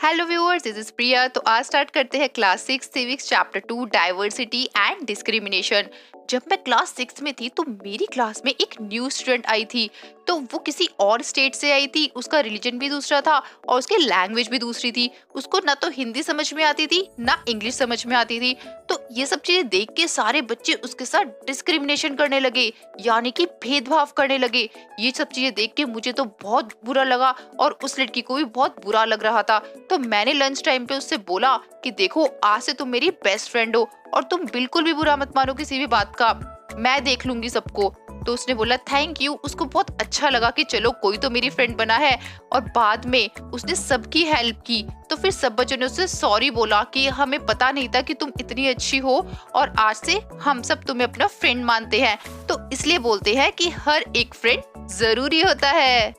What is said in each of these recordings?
Hello viewers, this is प्रिया। तो आज start करते हैं class 6 civics chapter 2 diversity and discrimination. जब मैं क्लास 6 में थी तो मेरी क्लास में एक न्यू स्टूडेंट आई थी। तो वो किसी और स्टेट से आई थी, उसका रिलीजन भी दूसरा था और उसकी लैंग्वेज भी दूसरी थी। उसको ना तो हिंदी समझ में आती थी ना इंग्लिश समझ में आती थी। तो ये सब चीजें देख के सारे बच्चे उसके साथ डिस्क्रिमिनेशन करने लगे, यानी कि भेदभाव करने लगे। ये सब चीजें देख के मुझे तो बहुत बुरा लगा और उस लड़की को भी बहुत बुरा लग रहा था। तो मैंने लंच टाइम पे उससे बोला कि देखो, आज से तुम मेरी बेस्ट फ्रेंड हो और तुम बिल्कुल भी बुरा मत मानो किसी भी बात का, मैं देख लूंगी सबको। तो उसने बोला थैंक यू। उसको बहुत अच्छा लगा कि चलो कोई तो मेरी फ्रेंड बना है, और बाद में उसने सबकी हेल्प की। तो फिर सब बच्चों ने उससे सॉरी बोला कि हमें पता नहीं था कि तुम इतनी अच्छी हो और आज से हम सब तुम्हें अपना फ्रेंड मानते हैं। तो इसलिए बोलते हैं कि हर एक फ्रेंड जरूरी होता है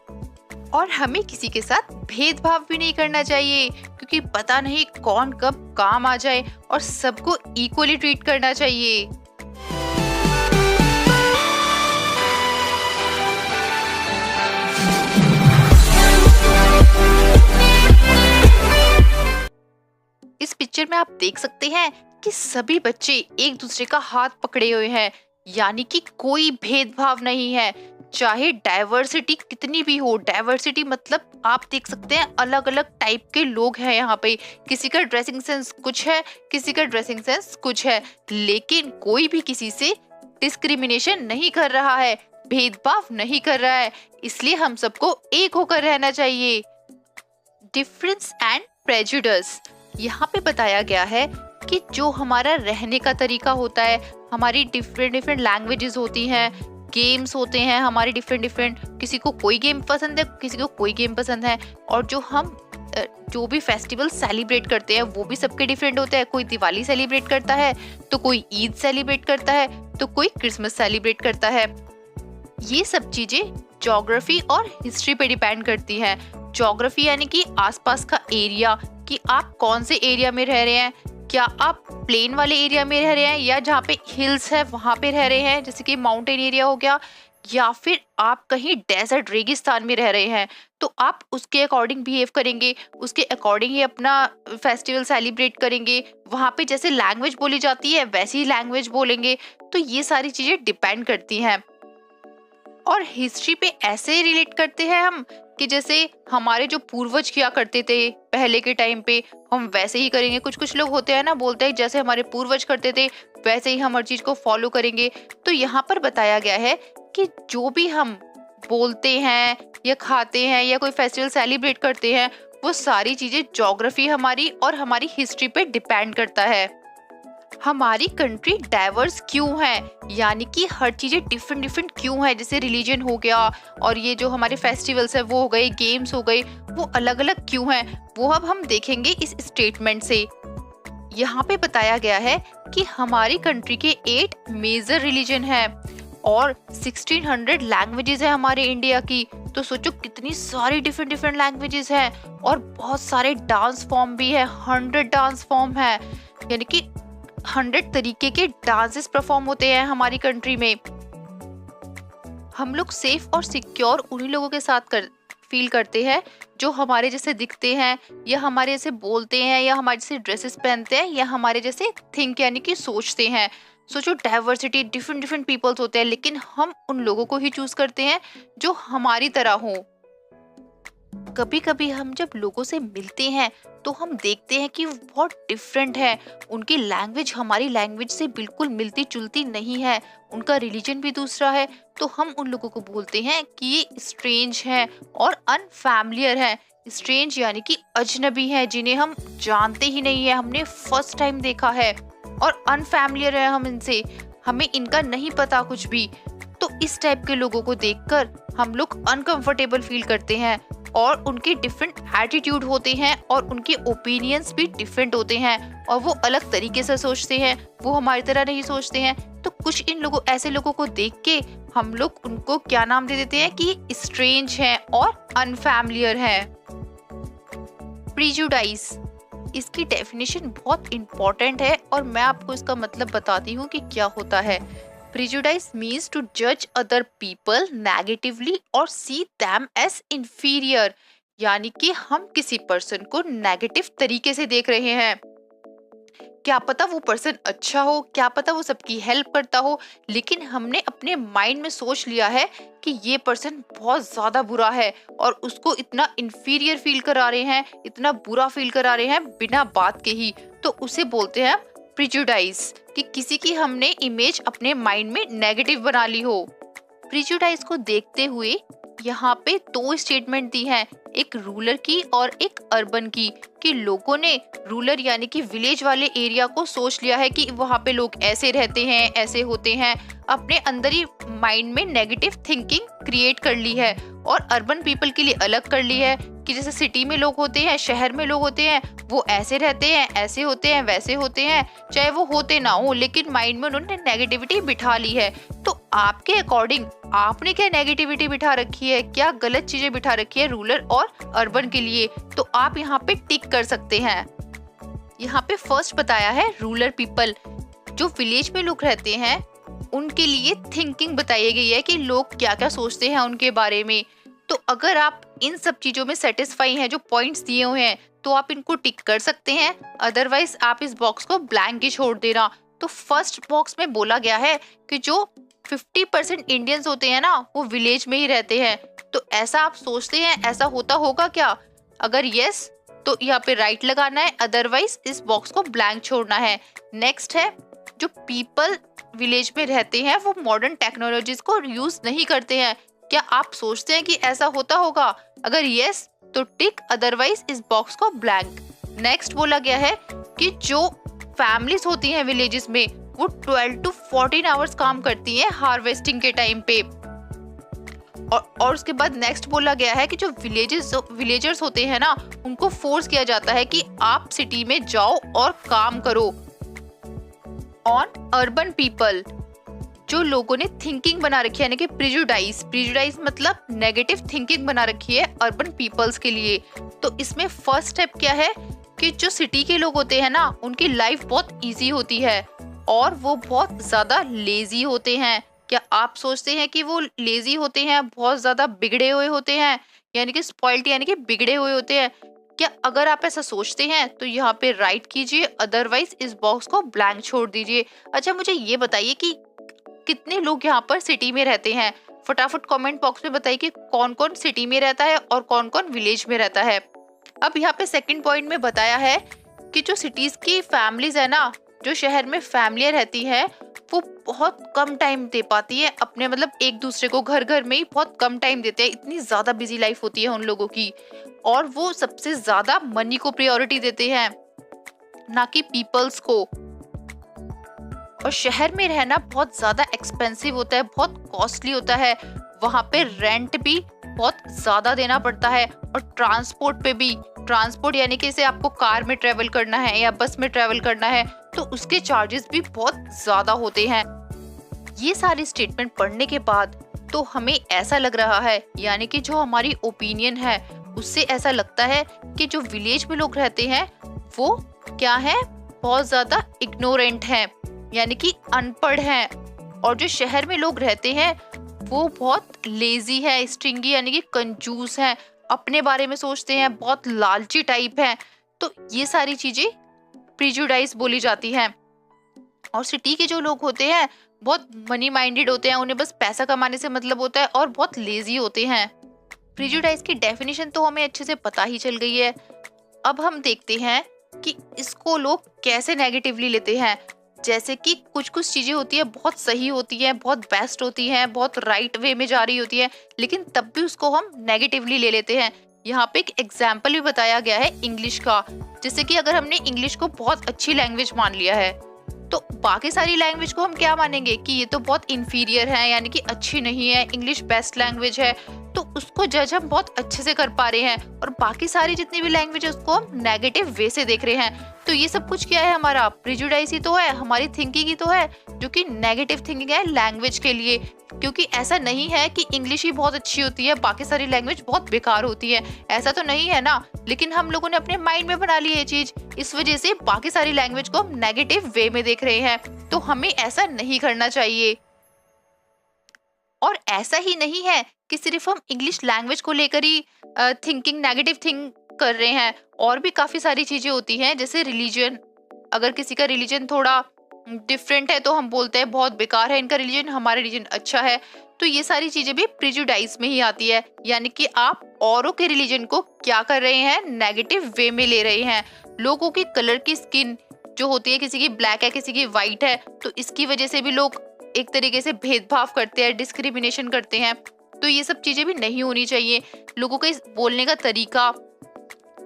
और हमें किसी के साथ भेदभाव भी नहीं करना चाहिए, क्योंकि पता नहीं कौन कब काम आ जाए, और सबको इक्वली ट्रीट करना चाहिए। इस पिक्चर में आप देख सकते हैं कि सभी बच्चे एक दूसरे का हाथ पकड़े हुए हैं, यानी कि कोई भेदभाव नहीं है। चाहे डाइवर्सिटी कितनी भी हो, डाइवर्सिटी मतलब आप देख सकते हैं अलग अलग टाइप के लोग हैं यहाँ पे। किसी का ड्रेसिंग सेंस कुछ है, किसी का ड्रेसिंग सेंस कुछ है, लेकिन कोई भी किसी से डिस्क्रिमिनेशन नहीं कर रहा है, भेदभाव नहीं कर रहा है। इसलिए हम सबको एक होकर रहना चाहिए। डिफरेंस एंड प्रेजुडिस, यहाँ पे बताया गया है कि जो हमारा रहने का तरीका होता है, हमारी डिफरेंट डिफरेंट लैंग्वेजेस होती हैं, गेम्स होते हैं हमारे डिफरेंट डिफरेंट, किसी को कोई गेम पसंद है, किसी को कोई गेम पसंद है, और जो हम जो भी फेस्टिवल सेलिब्रेट करते हैं वो भी सबके डिफरेंट होते हैं। कोई दिवाली सेलिब्रेट करता है तो कोई ईद सेलिब्रेट करता है तो कोई क्रिसमस सेलिब्रेट करता है। ये सब चीजें ज्योग्राफी और हिस्ट्री पे डिपेंड करती हैं। ज्योग्राफी यानी कि आसपास का एरिया, कि आप कौन से एरिया में रह रहे हैं, क्या आप प्लेन वाले एरिया में रह रहे हैं या जहाँ पे हिल्स है वहां पे रह रहे हैं, जैसे कि माउंटेन एरिया हो गया, या फिर आप कहीं डेजर्ट रेगिस्तान में रह रहे हैं। तो आप उसके अकॉर्डिंग बिहेव करेंगे, उसके अकॉर्डिंग ही अपना फेस्टिवल सेलिब्रेट करेंगे। वहां पे जैसे लैंग्वेज बोली जाती है वैसी ही लैंग्वेज बोलेंगे। तो ये सारी चीजें डिपेंड करती हैं। और हिस्ट्री पे ऐसे रिलेट करते हैं हम कि जैसे हमारे जो पूर्वज किया करते थे पहले के टाइम पे, हम वैसे ही करेंगे। कुछ कुछ लोग होते हैं ना, बोलते हैं जैसे हमारे पूर्वज करते थे वैसे ही हम हर चीज को फॉलो करेंगे। तो यहाँ पर बताया गया है कि जो भी हम बोलते हैं या खाते हैं या कोई फेस्टिवल सेलिब्रेट करते हैं, वो सारी चीजें ज्योग्राफी हमारी और हमारी हिस्ट्री पे डिपेंड करता है। हमारी कंट्री डाइवर्स क्यों है, यानी कि हर चीजें डिफरेंट डिफरेंट क्यों है। जैसे रिलीजन हो गया, और ये जो हमारे फेस्टिवल्स है वो हो गए, गेम्स हो गए, वो अलग अलग क्यों है, वो अब हम देखेंगे इस स्टेटमेंट से। यहाँ पे बताया गया है कि हमारी कंट्री के 8 मेजर रिलीजन है और 1600 लैंग्वेजेस है हमारे इंडिया की। तो सोचो कितनी सारी डिफरेंट डिफरेंट लैंग्वेजेस हैं, और बहुत सारे डांस फॉर्म भी है, 100 डांस फॉर्म है, यानी कि 100 तरीके के डांसेस परफॉर्म होते हैं हमारी कंट्री में। हम लोग सेफ और सिक्योर उन्हीं लोगों के साथ फील करते हैं जो हमारे जैसे दिखते हैं, या हमारे जैसे बोलते हैं, या हमारे जैसे ड्रेसेस पहनते हैं, या हमारे जैसे थिंक यानी कि सोचते हैं। सोचो डाइवर्सिटी, डिफरेंट डिफरेंट पीपल्स होते हैं, लेकिन हम उन लोगों को ही चूज करते हैं जो हमारी तरह हो। कभी कभी हम जब लोगों से मिलते हैं तो हम देखते हैं कि वो बहुत डिफरेंट है। उनकी लैंग्वेज हमारी लैंग्वेज से बिल्कुल मिलती जुलती नहीं है, उनका रिलीजन भी दूसरा है। तो हम उन लोगों को बोलते हैं कि ये स्ट्रेंज है और अनफैमिलियर है। स्ट्रेंज यानी कि अजनबी है, जिन्हें हम जानते ही नहीं है, हमने फर्स्ट टाइम देखा है, और अनफैमिलियर है हम इनसे, हमें इनका नहीं पता कुछ भी। तो इस टाइप के लोगों को देखकर हम लोग अनकंफर्टेबल फील करते हैं, और उनके डिफरेंट एटीट्यूड होते हैं और उनके ओपिनियंस भी डिफरेंट होते हैं, और वो अलग तरीके से सोचते हैं, वो हमारी तरह नहीं सोचते हैं। तो कुछ इन लोगों ऐसे लोगों को देख के हम लोग उनको क्या नाम दे देते हैं कि स्ट्रेंज हैं और अनफैमिलियर हैं। प्रीजुडाइज, इसकी डेफिनेशन बहुत इंपॉर्टेंट है और मैं आपको इसका मतलब बताती हूँ कि क्या होता है। Prejudice means to judge other people negatively or see them as inferior, यानी कि हम किसी पर्सन को नेगेटिव तरीके से देख रहे हैं। क्या पता वो पर्सन अच्छा हो, क्या पता वो सबकी हेल्प करता हो, लेकिन हमने अपने माइंड में सोच लिया है कि ये पर्सन बहुत ज्यादा बुरा है और उसको इतना इंफीरियर फील करा रहे हैं, इतना बुरा फील करा रहे हैं बिना बात के ही, तो उसे बोलते हैं प्रिजुडाइज, कि किसी की हमने इमेज अपने माइंड में नेगेटिव बना ली हो। प्रिजुडाइज को देखते हुए यहाँ पे दो स्टेटमेंट दी हैं, एक रूरल की और एक अर्बन की, कि लोगों ने रूरल यानी कि विलेज वाले एरिया को सोच लिया है कि वहाँ पे लोग ऐसे रहते हैं, ऐसे होते हैं, अपने अंदर ही माइंड में नेगेटिव थिंकिंग क्रिएट कर ली है, और अर्बन पीपल के लिए अलग कर ली है कि जैसे सिटी में लोग होते हैं, शहर में लोग होते हैं, वो ऐसे रहते हैं, ऐसे होते हैं, वैसे होते हैं, चाहे वो होते ना हो, लेकिन माइंड में उन्होंने नेगेटिविटी बिठा ली है। तो आपके अकॉर्डिंग आपने क्या नेगेटिविटी बिठा रखी है, क्या गलत चीजें बिठा रखी है रूरल और अर्बन के लिए, तो आप यहाँ पे टिक कर सकते हैं। यहाँ पे फर्स्ट बताया है रूरल पीपल, जो विलेज में लोग रहते हैं उनके लिए थिंकिंग बताई गई है कि लोग क्या क्या सोचते हैं उनके बारे में। तो अगर आप इन सब चीजों में सेटिस्फाई हैं, जो पॉइंट्स दिए हुए हैं, तो आप इनको टिक कर सकते हैं, अदरवाइज आप इस बॉक्स को ब्लैंक ही छोड़ देना। तो फर्स्ट बॉक्स में बोला गया है कि जो 50% इंडियंस होते हैं ना, वो विलेज में ही रहते हैं। तो ऐसा आप सोचते हैं, ऐसा होता होगा क्या? अगर यस तो यहाँ पे राइट लगाना है, अदरवाइज इस बॉक्स को ब्लैंक छोड़ना है। नेक्स्ट है, जो पीपल विलेज में रहते हैं वो मॉडर्न टेक्नोलॉजीज को यूज नहीं करते हैं। क्या आप सोचते हैं कि ऐसा होता होगा? अगर यस तो टिक, अदरवाइज इस बॉक्स को ब्लैंक। नेक्स्ट बोला गया है कि जो फैमिलीज होती हैं विलेजेस में, वो 12 to 14 आवर्स काम करती हैं हार्वेस्टिंग के टाइम पे। और उसके बाद नेक्स्ट बोला गया है कि जो विलेजर्स होते हैं ना, उनको फोर्स किया जाता है कि आप सिटी में जाओ और काम करो। ऑन अर्बन पीपल, जो लोगों ने थिंकिंग बना रखी है, यानी कि प्रिजुडाइज मतलब नेगेटिव थिंकिंग बना रखी है अर्बन पीपल्स के लिए। तो इसमें फर्स्ट स्टेप क्या है कि जो सिटी के लोग होते हैं ना, उनकी लाइफ बहुत इजी होती है और वो बहुत ज्यादा लेजी होते हैं। क्या आप सोचते हैं कि वो लेजी होते हैं, बहुत ज्यादा बिगड़े हुए होते हैं, यानी कि स्पॉइल्ड यानी कि बिगड़े हुए होते हैं? क्या अगर आप ऐसा सोचते हैं तो यहाँ पे राइट कीजिए, अदरवाइज इस बॉक्स को ब्लैंक छोड़ दीजिए। अच्छा, मुझे ये बताइए कि कितने लोग यहाँ पर सिटी में रहते हैं? फटाफट कमेंट बॉक्स में बताइए कि कौन कौन सिटी में रहता है और कौन कौन विलेज में रहता है। अब यहाँ पे सेकंड पॉइंट में बताया है कि जो सिटीज की फैमिलीज है ना, जो शहर में फैमिलियां रहती है, वो बहुत कम टाइम दे पाती है अपने, मतलब एक दूसरे को घर घर में ही बहुत कम टाइम देते हैं, इतनी ज्यादा बिजी लाइफ होती है उन लोगों की, और वो सबसे ज्यादा मनी को प्रायोरिटी देते हैं, ना कि पीपल्स को। और शहर में रहना बहुत ज्यादा एक्सपेंसिव होता है, बहुत कॉस्टली होता है, वहां पे रेंट भी बहुत ज्यादा देना पड़ता है, और ट्रांसपोर्ट पे भी, ट्रांसपोर्ट यानी कि जैसे आपको कार में ट्रेवल करना है या बस में ट्रेवल करना है, तो उसके चार्जेस भी बहुत ज्यादा होते हैं। ये सारी स्टेटमेंट पढ़ने के बाद तो हमें ऐसा लग रहा है, यानी कि जो हमारी ओपिनियन है उससे ऐसा लगता है कि जो विलेज में लोग रहते हैं वो क्या है, बहुत ज्यादा इग्नोरेंट हैं, यानी कि अनपढ़ हैं, और जो शहर में लोग रहते हैं वो बहुत लेजी है, स्ट्रिंगी यानी कि कंजूस हैं, अपने बारे में सोचते हैं, बहुत लालची टाइप हैं। तो ये सारी चीजें प्रिजुडाइज बोली जाती हैं। और सिटी के जो लोग होते हैं बहुत मनी माइंडेड होते हैं, उन्हें बस पैसा कमाने से मतलब होता है, और बहुत लेजी होते हैं। प्रिजुडाइज की डेफिनेशन तो हमें अच्छे से पता ही चल गई है। अब हम देखते हैं कि इसको लोग कैसे नेगेटिवली लेते हैं। जैसे कि कुछ कुछ चीजें होती है बहुत सही होती है, बहुत बेस्ट होती हैं, बहुत राइट वे में जा रही होती है, लेकिन तब भी उसको हम नेगेटिवली ले लेते हैं। यहाँ पे एक एग्जाम्पल भी बताया गया है इंग्लिश का, जैसे कि अगर हमने इंग्लिश को बहुत अच्छी लैंग्वेज मान लिया है, तो बाकी सारी लैंग्वेज को हम क्या मानेंगे कि ये तो बहुत इंफीरियर है, यानी कि अच्छी नहीं है, इंग्लिश बेस्ट लैंग्वेज है, तो उसको जज हम बहुत अच्छे से कर पा रहे हैं, और बाकी सारी जितनी भी लैंग्वेज है उसको हम नेगेटिव वे से देख रहे हैं। तो ये सब कुछ क्या है, हमारा प्रिजुडाइज ही तो है, हमारी थिंकिंग ही तो है, जो कि नेगेटिव थिंकिंग है लैंग्वेज के लिए। क्योंकि ऐसा नहीं है कि इंग्लिश ही बहुत अच्छी होती है, बाकी सारी लैंग्वेज बहुत बेकार होती है, ऐसा तो नहीं है ना, लेकिन हम लोगों ने अपने माइंड में बना ली ये चीज, इस वजह से बाकी सारी लैंग्वेज को हम नेगेटिव वे में देख रहे हैं। तो हमें ऐसा नहीं करना चाहिए। और ऐसा ही नहीं है कि सिर्फ हम इंग्लिश लैंग्वेज को लेकर ही थिंकिंग नेगेटिव थिंक कर रहे हैं। और भी काफी सारी चीजें होती हैं, जैसे रिलीजन। अगर किसी का रिलीजन थोड़ा डिफरेंट है तो हम बोलते हैं बहुत बेकार है इनका रिलीजन, हमारा रिलीजन अच्छा है। तो ये सारी चीजें भी प्रिजुडाइज में ही आती है, यानी कि आप औरों के रिलीजन को क्या कर रहे हैं, नेगेटिव वे में ले रहे हैं। लोगों की कलर की स्किन जो होती है, किसी की ब्लैक है किसी की व्हाइट है, तो इसकी वजह से भी लोग एक तरीके से भेदभाव करते हैं, डिस्क्रिमिनेशन करते हैं। तो ये सब चीजें भी नहीं होनी चाहिए। लोगों का बोलने का तरीका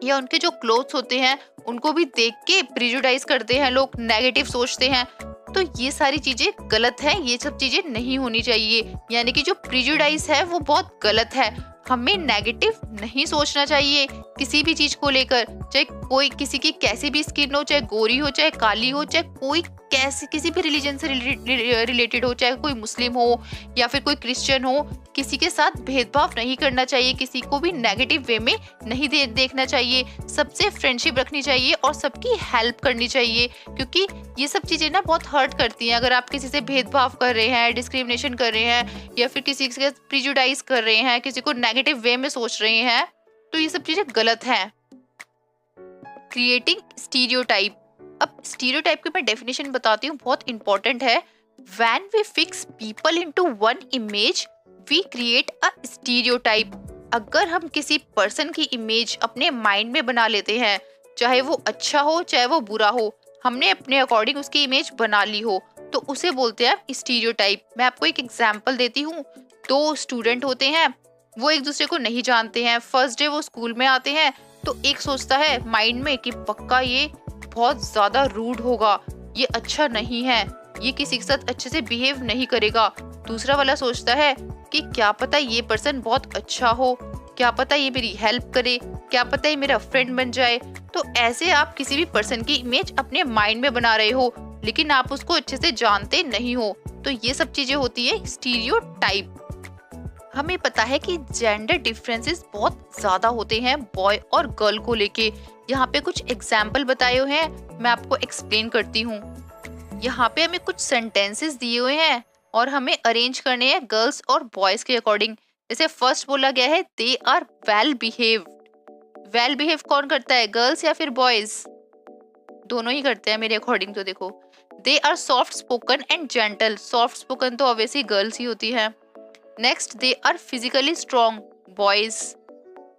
या उनके जो क्लोथ्स होते हैं उनको भी देख के प्रिजुडाइज करते हैं लोग, नेगेटिव सोचते हैं। तो ये सारी चीजें गलत है, ये सब चीजें नहीं होनी चाहिए। यानी कि जो प्रिजुडाइज है वो बहुत गलत है। हमें नेगेटिव नहीं सोचना चाहिए किसी भी चीज को लेकर, चाहे कोई किसी की कैसी भी स्किन हो, चाहे गोरी हो चाहे काली हो, चाहे कोई कैसी किसी भी रिलीजन से रिलेटेड हो, चाहे कोई मुस्लिम हो या फिर कोई क्रिश्चियन हो। किसी के साथ भेदभाव नहीं करना चाहिए, किसी को भी नेगेटिव वे में नहीं देखना चाहिए। सबसे फ्रेंडशिप रखनी चाहिए और सबकी हेल्प करनी चाहिए, क्योंकि ये सब चीजें ना बहुत हर्ट करती हैं। अगर आप किसी से भेदभाव कर रहे हैं, डिस्क्रिमिनेशन कर रहे हैं या फिर किसी से प्रिजुडाइज कर रहे हैं, किसी को नेगेटिव वे में सोच रहे हैं, तो ये सब चीजें गलत हैं। Creating stereotype. अब स्टीरियोटाइप की मैं डेफिनेशन बताती हूँ, बहुत इंपॉर्टेंट है। When we fix people into one image we create a stereotype. अगर हम किसी पर्सन की इमेज अपने माइंड में बना लेते हैं, चाहे वो अच्छा हो चाहे वो बुरा हो, हमने अपने अकॉर्डिंग उसकी इमेज बना ली हो, तो उसे बोलते हैं स्टीरियोटाइप। मैं आपको एक एग्जांपल देती हूँ। दो स्टूडेंट होते हैं, वो एक दूसरे को नहीं जानते हैं। फर्स्ट डे वो स्कूल में आते हैं, तो एक सोचता है माइंड में कि पक्का ये बहुत ज्यादा रूड होगा, ये अच्छा नहीं है, ये किसी के साथ अच्छे से बिहेव नहीं करेगा। दूसरा वाला सोचता है कि क्या पता ये पर्सन बहुत अच्छा हो, क्या पता ये मेरी हेल्प करे, क्या पता ये मेरा फ्रेंड बन जाए। तो ऐसे आप किसी भी पर्सन की इमेज अपने माइंड में बना रहे हो, लेकिन आप उसको अच्छे से जानते नहीं हो। तो ये सब चीजें होती है स्टीरियोटाइप। हमें पता है कि जेंडर डिफरेंसेस बहुत ज्यादा होते हैं बॉय और गर्ल को लेके। यहाँ पे कुछ एग्जाम्पल बताए हुए हैं, मैं आपको एक्सप्लेन करती हूँ। यहाँ पे हमें कुछ सेंटेंसेस दिए हुए हैं और हमें अरेंज करने हैं गर्ल्स और बॉयज के अकॉर्डिंग। जैसे फर्स्ट बोला गया है they are well behaved. Well behave कौन करता है, गर्ल्स या फिर बॉयज? दोनों ही करते हैं मेरे अकॉर्डिंग। तो देखो, they are soft spoken and gentle. Soft spoken तो ऑब्वियसली गर्ल्स ही होती है। Next, they are physically strong, boys.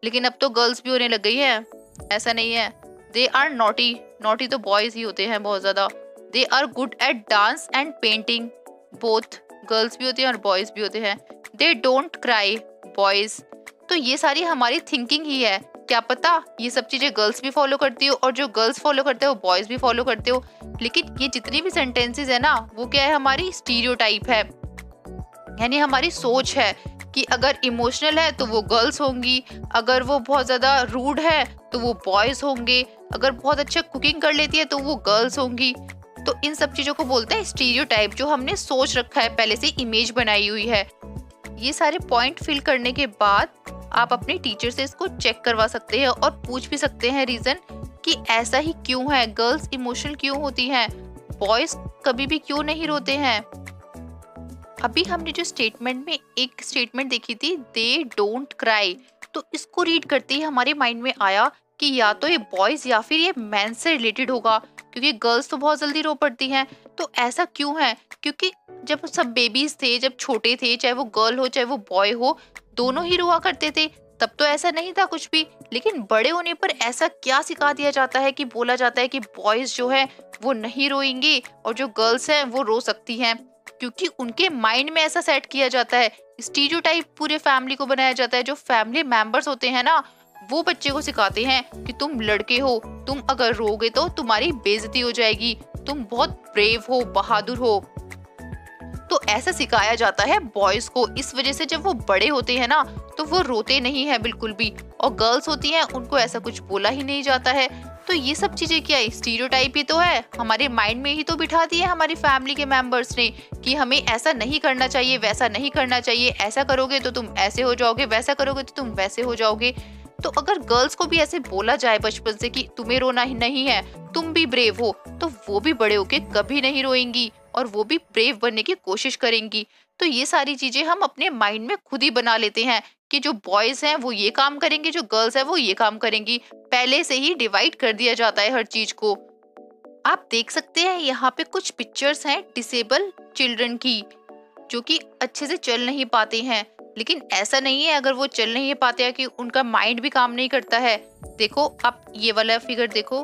लेकिन अब तो गर्ल्स भी होने लग गई है, ऐसा नहीं है। दे आर नॉटी, नॉटी तो बॉयज ही होते हैं बहुत ज्यादा। They are good at dance and painting, both girls भी होती हैं और बॉयज भी होते हैं। They don't cry, boys. तो ये सारी हमारी थिंकिंग ही है। क्या पता ये सब चीजें गर्ल्स भी फॉलो करती हो और जो गर्ल्स फॉलो करते हो बॉयज भी फॉलो करते हो। लेकिन ये जितनी भी सेंटेंसेस है ना, वो क्या है, हमारी स्टीरियोटाइप है। यानी हमारी सोच है कि अगर इमोशनल है तो वो गर्ल्स होंगी, अगर वो बहुत ज्यादा रूड है तो वो बॉयज होंगे, अगर बहुत अच्छा कुकिंग कर लेती है तो वो गर्ल्स होंगी। तो इन सब चीजों को बोलते हैं स्टीरियोटाइप, जो हमने सोच रखा है, पहले से इमेज बनाई हुई है। ये सारे पॉइंट फिल करने के बाद आप अपने टीचर से इसको चेक करवा सकते हैं और पूछ भी सकते हैं रीजन कि ऐसा ही क्यों है, गर्ल्स इमोशनल क्यों होती हैं, बॉयज कभी भी क्यों नहीं रोते हैं। अभी हमने जो स्टेटमेंट में एक स्टेटमेंट देखी थी, दे डोंट क्राई, तो इसको रीड करते ही हमारे माइंड में आया कि या तो ये बॉयज या फिर ये मेन से रिलेटेड होगा, क्योंकि गर्ल्स तो बहुत जल्दी रो पड़ती हैं। तो ऐसा क्यों है? क्योंकि जब सब बेबीज थे, जब छोटे थे, चाहे वो गर्ल हो चाहे वो बॉय हो, दोनों ही रोआ करते थे। तब तो ऐसा नहीं था कुछ भी। लेकिन बड़े होने पर ऐसा क्या सिखा दिया जाता है कि बोला जाता है कि बॉयज जो है वो नहीं रोएंगे और जो गर्ल्स हैं वो रो सकती हैं, क्योंकि उनके माइंड में ऐसा सेट किया जाता है। स्टीरियोटाइप पूरे फैमिली को बनाया जाता है। जो फैमिली मेंबर्स होते हैं ना, वो बच्चे को सिखाते हैं कि तुम लड़के हो, तुम अगर रोगे तो तुम्हारी बेइज्जती हो जाएगी, तुम बहुत ब्रेव हो, बहादुर हो। तो ऐसा सिखाया जाता है बॉयज को। इस वजह से जब वो बड़े होते हैं ना, तो वो रोते नहीं है बिल्कुल भी, और गर्ल्स होती हैं उनको ऐसा कुछ बोला ही नहीं जाता है। तो ये सब चीजें क्या है, स्टीरियोटाइप ही तो है। हमारे माइंड में ही तो बिठा दी है हमारी फैमिली के मेंबर्स ने कि हमें ऐसा नहीं करना चाहिए, वैसा नहीं करना चाहिए, ऐसा करोगे तो तुम ऐसे हो जाओगे, वैसा करोगे तो तुम वैसे हो जाओगे। तो अगर गर्ल्स को भी ऐसे बोला जाए बचपन से कि तुम्हें रोना ही नहीं है, तुम भी ब्रेव हो, तो वो भी बड़े होके कभी नहीं रोएंगी और वो भी ब्रेव बनने की कोशिश करेंगी। तो ये सारी चीजें हम अपने माइंड में खुद ही बना लेते हैं कि जो बॉयज हैं वो ये काम करेंगे, जो गर्ल्स हैं वो ये काम करेंगी। पहले से ही डिवाइड कर दिया जाता है हर चीज को। आप देख सकते हैं यहाँ पे कुछ पिक्चर्स हैं डिसेबल चिल्ड्रन की, जो कि अच्छे से चल नहीं पाते हैं। लेकिन ऐसा नहीं है अगर वो चल नहीं पाते हैं कि उनका माइंड भी काम नहीं करता है। देखो आप ये वाला फिगर देखो,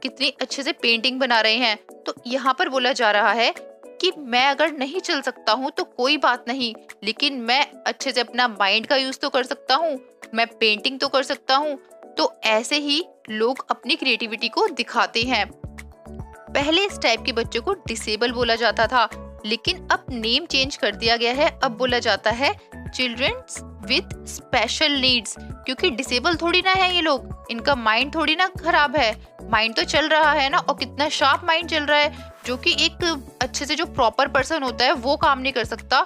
कितनी अच्छे से पेंटिंग बना रहे हैं। तो यहाँ पर बोला जा रहा है कि मैं अगर नहीं चल सकता हूँ तो कोई बात नहीं, लेकिन मैं अच्छे से अपना माइंड का यूज तो कर सकता हूँ, मैं पेंटिंग तो कर सकता हूँ। तो ऐसे ही लोग अपनी क्रिएटिविटी को दिखाते हैं। पहले इस टाइप के बच्चों को डिसेबल बोला जाता था, लेकिन अब नेम चेंज कर दिया गया है। अब बोला जाता है चिल्ड्रंस विद स्पेशल नीड्स, क्योंकि डिसेबल थोड़ी ना है ये लोग, इनका माइंड थोड़ी ना खराब है, माइंड तो चल रहा है ना, और कितना शार्प माइंड चल रहा है, जो कि एक अच्छे से जो प्रॉपर पर्सन होता है वो काम नहीं कर सकता,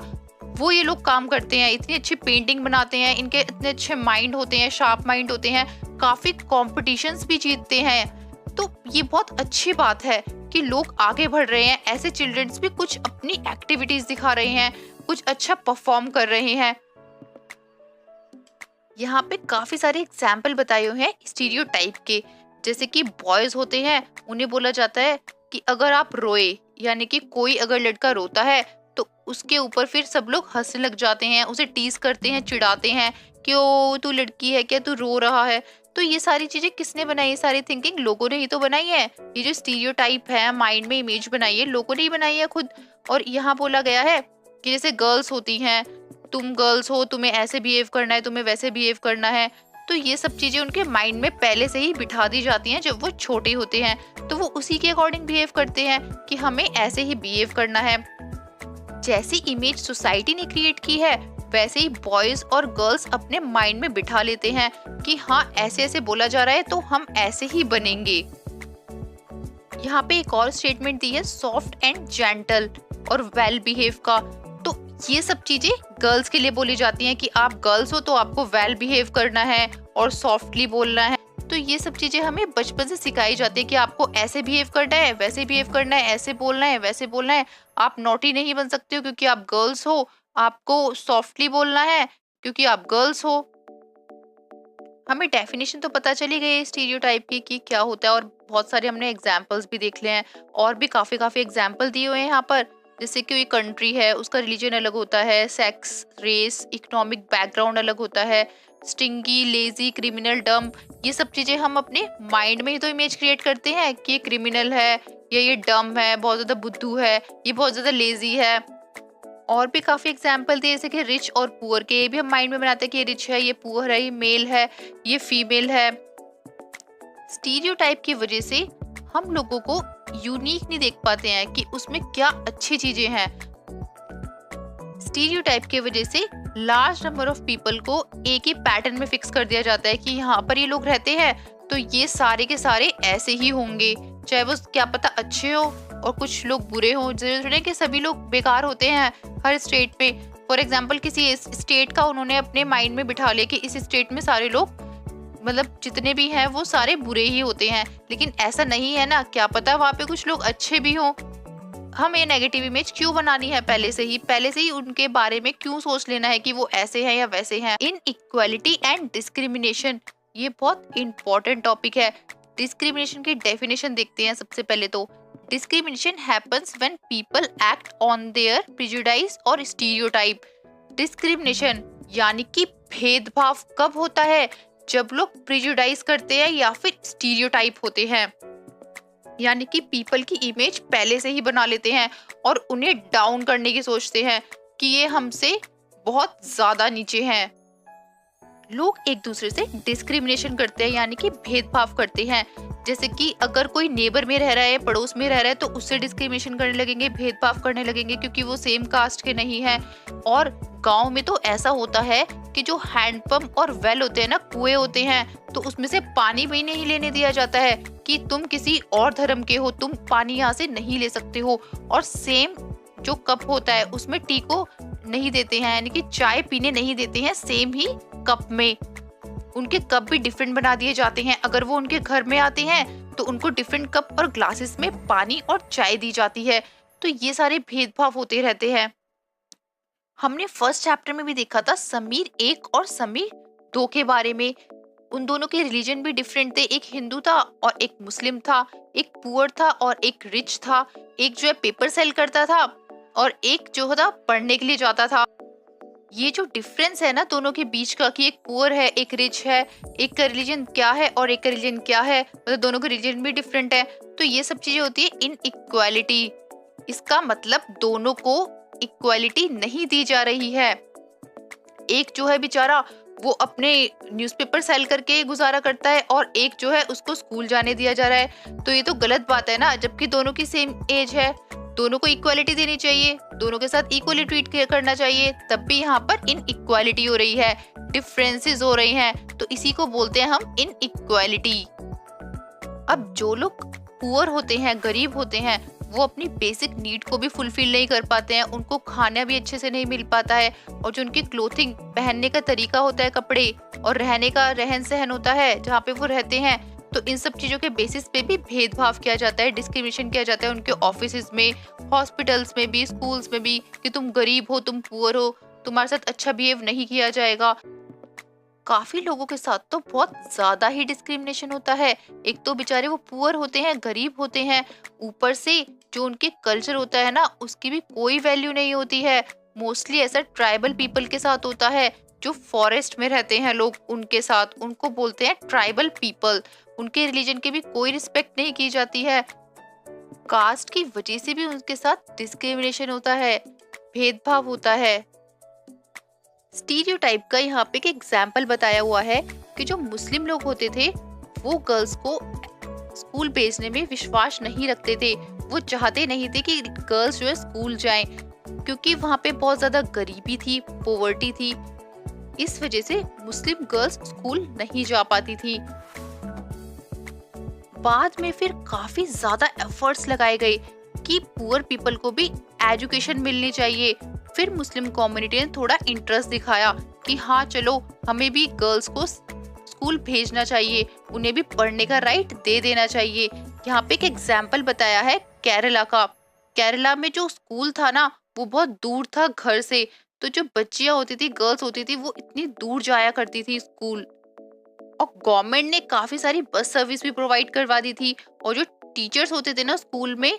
वो ये लोग काम करते हैं। इतनी अच्छी पेंटिंग बनाते हैं, इनके इतने अच्छे माइंड होते हैं, शार्प माइंड होते हैं, काफी कॉम्पिटिशन्स भी जीतते हैं। तो ये बहुत अच्छी बात है कि लोग आगे बढ़ रहे हैं, ऐसे चिल्ड्रंस भी कुछ अपनी एक्टिविटीज दिखा रहे हैं, कुछ अच्छा परफॉर्म कर रहे हैं। यहाँ पे काफी सारे एग्जाम्पल बताए हुए हैं स्टीरियोटाइप के। जैसे कि बॉयज होते हैं, उन्हें बोला जाता है कि अगर आप रोए, यानी कि कोई अगर लड़का रोता है तो उसके ऊपर फिर सब लोग हंसने लग जाते हैं, उसे टीज करते हैं, चिढ़ाते हैं कि ओ तू लड़की है क्या, तू रो रहा है। तो ये सारी चीजें किसने बनाई? ये सारी थिंकिंग लोगों ने ही तो बनाई है। ये जो स्टीरियोटाइप है, माइंड में इमेज बनाई है, लोगों ने ही बनाई है खुद। और यहाँ बोला गया है कि जैसे गर्ल्स होती हैं, तुम गर्ल्स हो, तुम्हें ऐसे बिहेव करना है, तुम्हें वैसे बिहेव करना है। तो ये सब चीजें उनके माइंड में पहले से ही बिठा दी जाती हैं जब वो छोटे होते हैं, तो वो उसी के अकॉर्डिंग बिहेव करते हैं कि हमें ऐसे ही बिहेव करना है। जैसी इमेज सोसाइटी ने क्रिएट की है वैसे ही बॉयज और गर्ल्स अपने माइंड में बिठा लेते हैं कि हाँ ऐसे ऐसे बोला जा रहा है तो हम ऐसे ही बनेंगे। यहाँ पे एक और स्टेटमेंट दी है सॉफ्ट एंड जेंटल और वेल बिहेव का। तो ये सब चीजें गर्ल्स के लिए बोली जाती हैं कि आप गर्ल्स हो तो आपको वेल बिहेव करना है और सॉफ्टली बोलना है। तो ये सब चीजें हमें बचपन से सिखाई जाती है कि आपको ऐसे बिहेव करना है, वैसे बिहेव करना है, ऐसे बोलना है, वैसे बोलना है। आप नॉटी नहीं बन सकते हो क्योंकि आप गर्ल्स हो, आपको सॉफ्टली बोलना है क्योंकि आप गर्ल्स हो। हमें डेफिनेशन तो पता चली गई स्टीरियोटाइप की कि क्या होता है, और बहुत सारे हमने एग्जाम्पल्स भी देख लिए हैं, और भी काफी एग्जाम्पल दिए हुए हैं यहाँ पर। जैसे कोई कंट्री है, उसका रिलीजन अलग होता है, सेक्स, रेस, इकोनॉमिक बैकग्राउंड अलग होता है, स्टिंगी, लेजी, क्रिमिनल, डम। ये सब चीजें हम अपने माइंड में ही तो इमेज क्रिएट करते हैं कि ये क्रिमिनल है, या ये डम है, बहुत ज्यादा बुद्धू है, ये बहुत ज्यादा लेजी है। और भी काफी एग्जाम्पल दिए जैसे कि रिच और पुअर के, ये भी हम माइंड में बनाते हैं कि ये रिच है, ये पुअर है, ये मेल है, ये फीमेल है। स्टीरियोटाइप की वजह से हम लोगों को यूनिक नहीं देख पाते हैं कि उसमें क्या अच्छी चीजें हैं। स्टीरियोटाइप की वजह से लार्ज नंबर ऑफ पीपल को एक ही पैटर्न में फिक्स कर दिया जाता है कि यहाँ पर ये लोग रहते हैं तो ये सारे के सारे ऐसे ही होंगे, चाहे वो क्या पता अच्छे हो और कुछ लोग बुरे हो। जरूरी नहीं कि सभी लोग बेकार होते हैं हर स्टेट पे। फॉर एग्जाम्पल किसी स्टेट का उन्होंने अपने माइंड में बिठा लिया कि इस स्टेट में सारे लोग, मतलब जितने भी हैं वो सारे बुरे ही होते हैं, लेकिन ऐसा नहीं है ना, क्या पता वहाँ पे कुछ लोग अच्छे भी हों। हमें नेगेटिव इमेज क्यों बनानी है? पहले से ही उनके बारे में क्यों सोच लेना है कि वो ऐसे हैं या वैसे हैं? इनइक्वालिटी एंड डिस्क्रिमिनेशन, ये बहुत इंपॉर्टेंट टॉपिक है। डिस्क्रिमिनेशन की डेफिनेशन देखते हैं सबसे पहले। तो discrimination happens when people act on their prejudice और स्टीरियोटाइप। डिस्क्रिमिनेशन यानी कि भेदभाव कब होता है? जब लोग प्रेजुडिस करते हैं या फिर स्टीरियोटाइप होते हैं, यानी कि पीपल की इमेज पहले से ही बना लेते हैं और उन्हें डाउन करने की सोचते हैं कि ये हमसे बहुत ज्यादा नीचे हैं। लोग एक दूसरे से डिस्क्रिमिनेशन करते हैं, यानी कि भेदभाव करते हैं। जैसे कि अगर कोई नेबर में रह रहा है, पड़ोस में रह रहा है, तो उससे डिस्क्रिमिनेशन करने लगेंगे, भेदभाव करने लगेंगे क्योंकि वो सेम कास्ट के नहीं है। और गांव में तो ऐसा होता है कि जो हैंडपंप और वेल होते हैं ना, कुएं होते हैं, तो उसमें से पानी भी नहीं लेने दिया जाता है कि तुम किसी और धर्म के हो, तुम पानी यहाँ से नहीं ले सकते हो। और सेम जो कप होता है उसमें टी को नहीं देते हैं, यानी कि चाय पीने नहीं देते हैं सेम ही कप में। उनके कप भी डिफरेंट बना दिए जाते हैं। अगर वो उनके घर में आते हैं तो उनको डिफरेंट कप और ग्लासेस में पानी और चाय दी जाती है। तो ये सारे भेदभाव होते रहते हैं। हमने फर्स्ट चैप्टर में भी देखा था समीर 1 और समीर 2 के बारे में। उन दोनों के रिलीजन भी डिफरेंट थे, एक हिंदू था और एक मुस्लिम था, एक पुअर था और एक रिच था, एक जो है पेपर सेल करता था और एक जो था पढ़ने के लिए जाता था। ये जो डिफरेंस है ना दोनों के बीच का, कि एक पुअर है एक रिच है, एक का रिलीजन क्या है और एक का रिलीजन क्या है, मतलब दोनों का रिलीजन भी डिफरेंट है, तो ये सब चीजें होती है इनइक्वालिटी। इसका मतलब दोनों को इक्वालिटी नहीं दी जा रही है। एक जो है बेचारा वो अपने न्यूज़पेपर सेल करके गुजारा करता है और एक जो है उसको स्कूल जाने दिया जा रहा है, तो ये तो गलत बात है ना, जबकि दोनों की सेम एज है। दोनों को इक्वालिटी देनी चाहिए, दोनों के साथ इक्वली ट्रीट करना चाहिए, तब भी यहाँ पर इनइक्वालिटी हो रही है, डिफरेंसेस हो रही हैं, तो इसी को बोलते हैं हम इनइक्वालिटी। अब जो लोग पुअर होते हैं, गरीब होते हैं, वो अपनी बेसिक नीड को भी फुलफिल नहीं कर पाते हैं, उनको खाना भी अच्छे से नहीं मिल पाता है, और जो उनकी क्लोथिंग, पहनने का तरीका होता है, कपड़े और रहने का रहन सहन होता है जहाँ पे वो रहते हैं, तो इन सब चीजों के बेसिस पे भी भेदभाव किया जाता है, डिस्क्रिमिनेशन किया जाता है उनके ऑफिस में, हॉस्पिटल्स में भी, स्कूल्स में भी, कि तुम गरीब हो, तुम पुअर हो, तुम्हारे साथ अच्छा बिहेव नहीं किया जाएगा। काफी लोगों के साथ तो बहुत ज्यादा ही डिस्क्रिमिनेशन होता है। एक तो बेचारे वो पुअर होते हैं, गरीब होते हैं, ऊपर से जो उनके कल्चर होता है ना उसकी भी कोई वैल्यू नहीं होती है। मोस्टली ऐसा ट्राइबल पीपल के साथ होता है, जो फॉरेस्ट में रहते हैं लोग, उनके साथ, उनको बोलते हैं ट्राइबल पीपल। उनके रिलीजन की भी कोई रिस्पेक्ट नहीं की जाती है। कास्ट की वजह से भी उनके साथ डिस्क्रिमिनेशन होता है, भेदभाव होता है। स्टीरियोटाइप का यहाँ पे एक एग्जाम्पल बताया हुआ है कि जो मुस्लिम लोग होते थे वो गर्ल्स को स्कूल भेजने में विश्वास नहीं रखते थे, वो चाहते नहीं थे कि गर्ल्स जो है स्कूल जाएं, क्योंकि वहाँ पे बहुत ज्यादा गरीबी थी, पॉवर्टी थी, इस वजह से मुस्लिम गर्ल्स स्कूल नहीं जा पाती थी। बाद में फिर काफी ज्यादा एफर्ट्स लगाए गए कि पुअर पीपल को भी एजुकेशन मिलनी चाहिए। फिर मुस्लिम कम्युनिटी ने थोड़ा इंटरेस्ट दिखाया कि हाँ चलो हमें भी गर्ल्स को स्कूल भेजना चाहिए, उन्हें भी पढ़ने का राइट दे देना चाहिए। यहाँ पे एक एग्जाम्पल बताया है केरला का। केरला में जो स्कूल था ना वो बहुत दूर था घर से, तो जो बच्चियां होती थी, गर्ल्स होती थी, वो इतनी दूर जाया करती थी स्कूल, और गवर्नमेंट ने काफी सारी बस सर्विस भी प्रोवाइड करवा दी थी। और जो टीचर्स होते थे ना स्कूल में,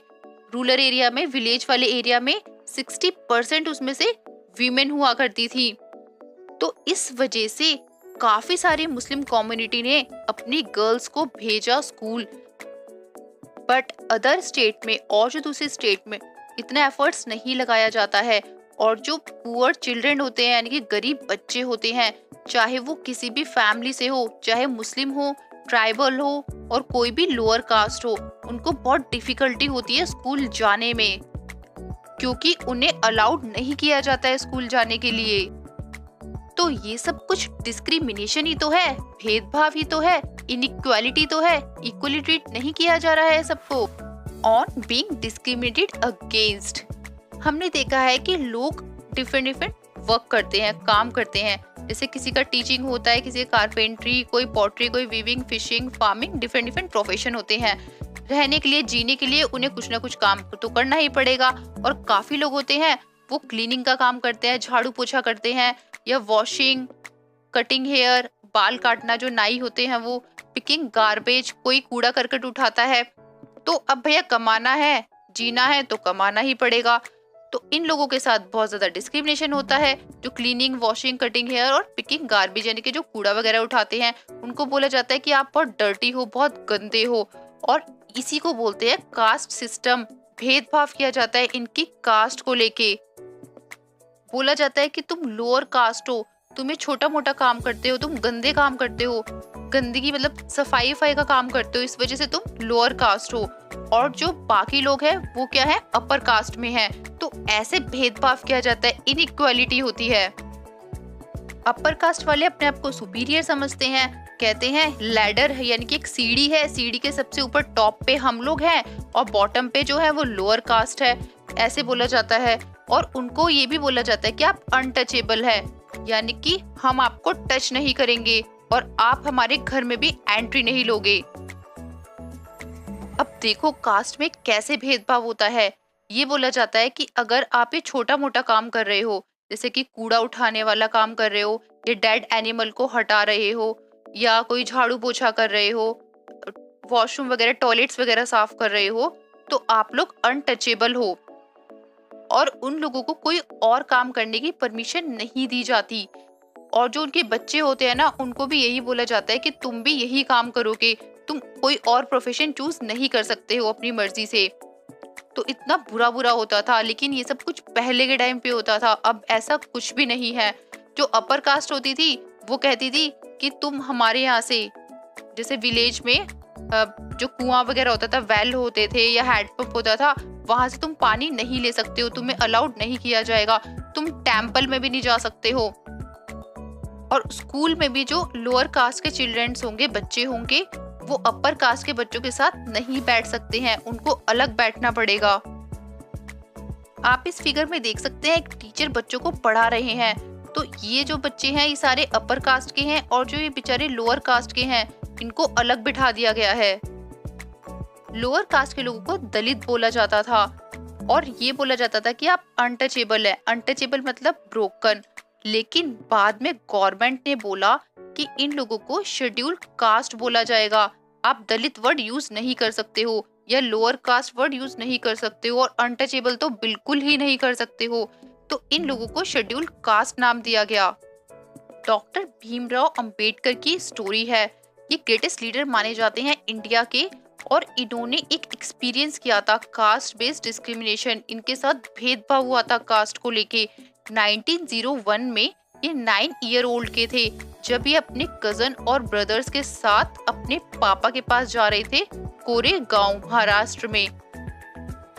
रूरल एरिया में, विलेज वाले एरिया में 60% उसमें से वीमेन हुआ करती थी। तो इस वजह से काफी सारी मुस्लिम कम्युनिटी ने अपनी गर्ल्स को भेजा स्कूल। बट अदर स्टेट में और जो दूसरे स्टेट में इतना एफर्ट्स नहीं लगाया जाता है, और जो पुअर चिल्ड्रन होते हैं यानी कि गरीब बच्चे होते हैं, चाहे वो किसी भी फैमिली से हो, चाहे मुस्लिम हो, ट्राइबल हो और कोई भी लोअर कास्ट हो, उनको बहुत डिफिकल्टी होती है स्कूल जाने में, क्योंकि उन्हें अलाउड नहीं किया जाता है स्कूल जाने के लिए। तो ये सब कुछ डिस्क्रिमिनेशन ही तो है, भेदभाव ही तो है, इनइक्वालिटी तो है, इक्वली ट्रीट नहीं किया जा रहा है सबको। ऑन बीइंग डिस्क्रिमिनेटेड अगेंस्ट, हमने देखा है कि लोग डिफरेंट वर्क करते हैं, काम करते हैं, जैसे किसी का टीचिंग होता है, किसी का कारपेंट्री, कोई पॉटरी, कोई weaving, fishing, farming, different profession होते हैं। रहने के लिए, जीने के लिए उन्हें कुछ ना कुछ काम तो करना ही पड़ेगा। और काफी लोग होते हैं वो क्लीनिंग का काम करते हैं, झाड़ू पोछा करते हैं, या वॉशिंग, कटिंग हेयर, बाल काटना, जो नाई होते हैं वो, पिकिंग गार्बेज, कोई कूड़ा करकट उठाता है। तो अब भैया कमाना है, जीना है तो कमाना ही पड़ेगा। तो इन लोगों के साथ बहुत ज्यादा डिस्क्रिमिनेशन होता है। जो क्लीनिंग, वॉशिंग, कटिंग हेयर और पिकिंग गार्बेज यानी कि जो कूड़ा वगैरह उठाते हैं, उनको बोला जाता है कि आप बहुत डर्टी हो, बहुत गंदे हो। और इसी को बोलते हैं कास्ट सिस्टम। भेदभाव किया जाता है इनकी कास्ट को लेके। बोला जाता है कि तुम लोअर कास्ट हो, तुम्हें छोटा मोटा काम करते हो, तुम गंदे काम करते हो, गंदगी मतलब सफाई का काम करते हो, इस वजह से तुम लोअर कास्ट हो। और जो बाकी लोग हैं वो क्या है, अपर कास्ट में है। तो ऐसे भेदभाव किया जाता है, इनइक्वालिटी होती है। अपर कास्ट वाले अपने आप को सुपीरियर समझते हैं, कहते हैं लैडर है यानी कि एक सीढ़ी है, सीढ़ी के सबसे ऊपर टॉप पे हम लोग हैं और बॉटम पे जो है वो लोअर कास्ट है, ऐसे बोला जाता है। और उनको ये भी बोला जाता है कि आप अनटचेबल है, यानी कि हम आपको टच नहीं करेंगे और आप हमारे घर में भी एंट्री नहीं लोगे। अब देखो कास्ट में कैसे भेदभाव होता है। ये बोला जाता है कि अगर आप ये छोटा मोटा काम कर रहे हो, जैसे कि कूड़ा उठाने वाला काम कर रहे हो, या डेड एनिमल को हटा रहे हो, या कोई झाड़ू पोछा कर रहे हो, वॉशरूम वगैरह टॉयलेट्स वगैरह साफ कर रहे हो, तो आप लोग अनटचेबल हो और उन लोगों को कोई और काम करने की परमिशन नहीं दी जाती। और जो उनके बच्चे होते हैं ना, उनको भी यही बोला जाता है कि तुम भी यही काम करोगे, तुम कोई और प्रोफेशन चूज नहीं कर सकते हो अपनी मर्जी से। तो इतना बुरा बुरा होता था, लेकिन ये सब कुछ पहले के टाइम पे होता था, अब ऐसा कुछ भी नहीं है। जो अपर कास्ट होती थी वो कहती थी कि तुम हमारे यहाँ से, जैसे विलेज में जो कुआं वगैरह होता था, वेल होते थे या हैंडपंप होता था, वहां से तुम पानी नहीं ले सकते हो, तुम्हें अलाउड नहीं किया जाएगा, तुम टेम्पल में भी नहीं जा सकते हो। और स्कूल में भी जो लोअर कास्ट के चिल्ड्रंस होंगे, बच्चे होंगे, वो अपर कास्ट के बच्चों के साथ नहीं बैठ सकते हैं, उनको अलग बैठना पड़ेगा। आप इस फिगर में देख सकते हैं एक टीचर बच्चों को पढ़ा रहे हैं। तो ये जो बच्चे हैं ये सारे अपर कास्ट के हैं, और जो ये बेचारे लोअर कास्ट के हैं इनको अलग बिठा दिया गया है। लोअर कास्ट के लोगों को दलित बोला जाता था, और ये बोला जाता था कि आप अनटचेबल है। अनटचेबल मतलब ब्रोकन। लेकिन बाद में गवर्नमेंट ने बोला कि इन लोगों को शेड्यूल कास्ट बोला जाएगा, आप दलित वर्ड यूज नहीं कर सकते हो, या लोअर कास्ट वर्ड यूज नहीं कर सकते हो, और अनटचेबल तो बिल्कुल ही नहीं कर सकते हो। तो इन लोगों को शेड्यूल कास्ट नाम दिया गया। डॉक्टर भीमराव अंबेडकर की स्टोरी है। ये ग्रेटेस्ट लीडर माने जाते हैं इंडिया के, और इन्होंने एक एक्सपीरियंस किया था कास्ट बेस्ड डिस्क्रिमिनेशन, इनके साथ भेदभाव हुआ था कास्ट को लेके। 1901 में ये 9 ईयर ओल्ड के थे, जब ये अपने कजन और ब्रदर्स के साथ अपने पापा के पास जा रहे थे कोरेगांव महाराष्ट्र में।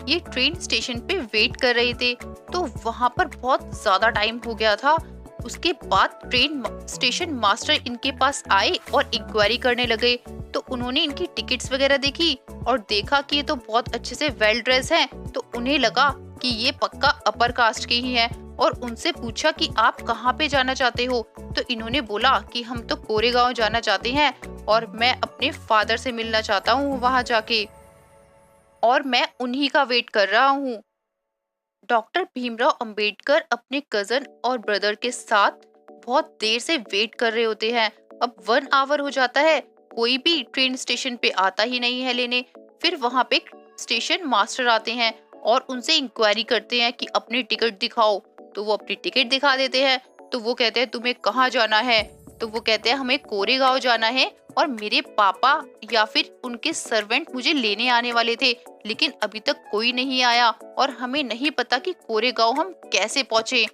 ये ट्रेन स्टेशन पे वेट कर रहे थे, तो वहां पर बहुत ज्यादा टाइम हो गया था। उसके बाद ट्रेन स्टेशन मास्टर इनके पास आए और इंक्वायरी करने लगे। तो उन्होंने इनकी टिकट्स वगैरह देखी और देखा कि ये तो बहुत अच्छे से वेल ड्रेस हैं, तो उन्हें लगा कि ये पक्का अपर कास्ट के ही हैं, और उनसे पूछा कि आप कहाँ पे जाना चाहते हो। तो इन्होंने बोला कि हम तो कोरेगांव जाना चाहते हैं, और मैं अपने फादर से मिलना चाहता हूँ वहां जाके, और मैं उन्हीं का वेट कर रहा हूँ। डॉक्टर भीमराव अंबेडकर अपने कजन और ब्रदर के साथ बहुत देर से वेट कर रहे होते हैं। अब 1 आवर हो जाता है, कोई भी ट्रेन स्टेशन पे आता ही नहीं है लेने। फिर वहां पे स्टेशन मास्टर आते हैं और उनसे इंक्वायरी करते हैं कि अपनी टिकट दिखाओ। तो वो अपनी टिकट दिखा देते हैं। तो वो कहते हैं तुम्हें कहाँ जाना है। तो वो कहते हैं हमें कोरेगांव जाना है, और मेरे पापा या फिर उनके सर्वेंट मुझे लेने आने वाले थे, लेकिन अभी तक कोई नहीं आया, और हमें नहीं पता कि कोरेगांव हम कैसे पहुंचे।